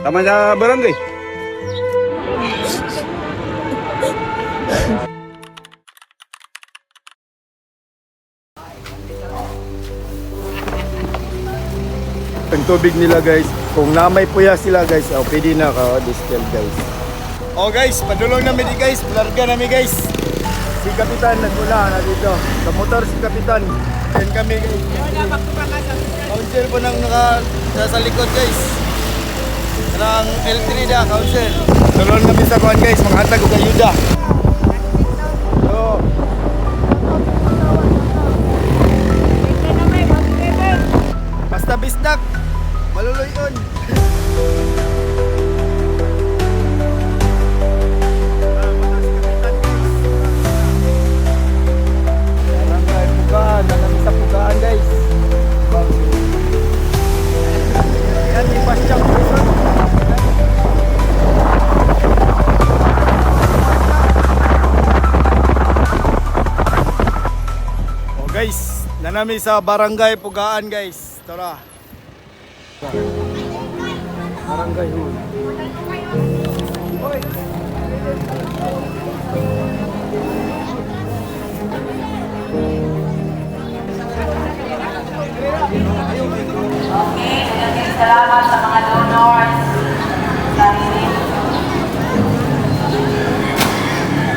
Tama sa barangay. Ang tubig nila guys, kung namay puya sila guys, pwede na ka-distill guys. Guys, padulong namin di guys, larga namin guys. Si Kapitan nagmula na dito. Sa motor si Kapitan. Then kami guys. Council po nang nasa likod guys. Nang L3 da, council. Tulong namin sa kuhan guys, mga hatag og ayuda. So, basta bisdak, maluluyon. Barangay Pugaan, nandang sa Pugaan guys. Yan, di pasyang prison. Guys, nanami sa Barangay Pugaan guys. Tara. Barangay Hul. Okay, maraming salamat sa mga donors.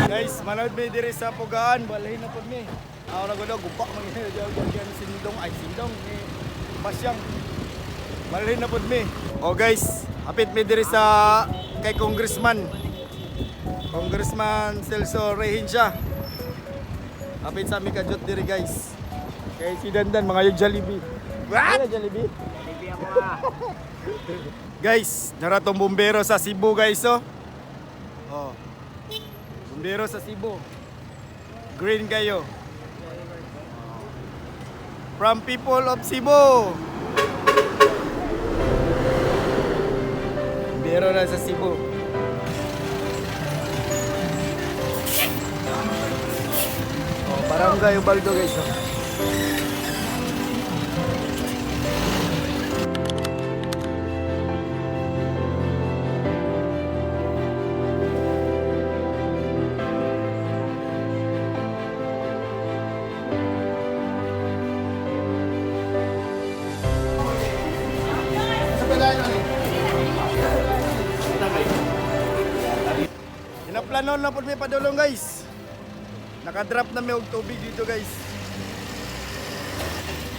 Guys, manood mi diri sa Pugaan, balhin na pud mi. Ora gud gupak man gyud sindong ay sindong ni Pasyang. Balhin na pud mi. Guys, hapit mi diri sa kay Congressman Celso Rehincia. Hapit sa mi kajot diri guys. Kay si Dandan mga yung Jollibee. What? Ano Jollibee? Jollibee ako ah. Guys, naratong bumbero sa Cebu guys Bumbero sa Cebu. Green kayo. From people of Cebu. Bumbero na sa Cebu. Barangay Ubaldo guys. Inaplanon na po may padulong guys. Nakadrop na may og tubig dito guys.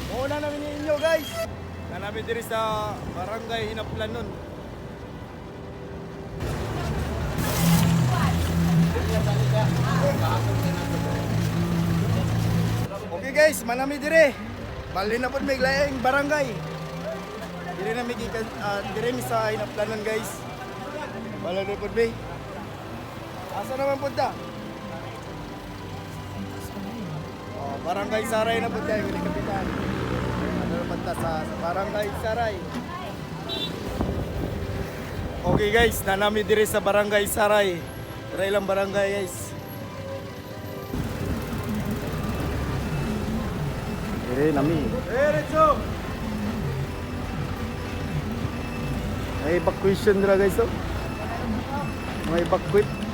Muna namin ninyo guys. Na namin diri sa Barangay Hinaplanon. Okay guys, manami dire. Bali na po may laing barangay. Dire na may dire mi sa Hinaplanon guys. Bali na po may. Asa naman po ta? Barangay Saray na po tayo, ni Kapitan. Ano naman ta sa Barangay Saray. Okay guys, nanami dire sa Barangay Saray. Try lang barangay guys. Dire nami. Retso! May evacuation dira guys May evacuate.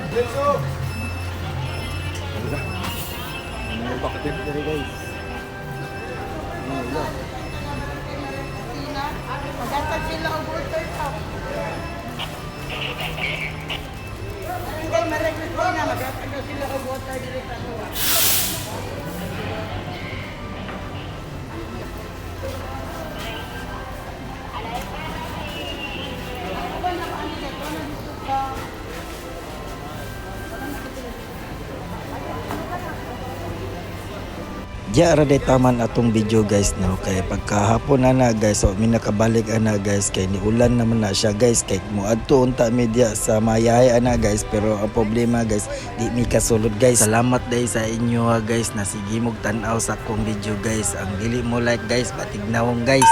Let's go! May bakit dito guys. Magkatag sila ang water tap. Hindi, ma-request ko na. Magkatag sila ang water direct ako. Diya ra day taman atong video guys no kay pagkahapon na guys so mi nakabalik ana guys kay niulan naman na siya guys kay moadto unta media sa mayahay ana guys pero ang problema guys di mi kasulod guys. Salamat day sa inyo guys na sige mog tan-aw sa akong video guys. Ang dili mo like guys batig nawong guys.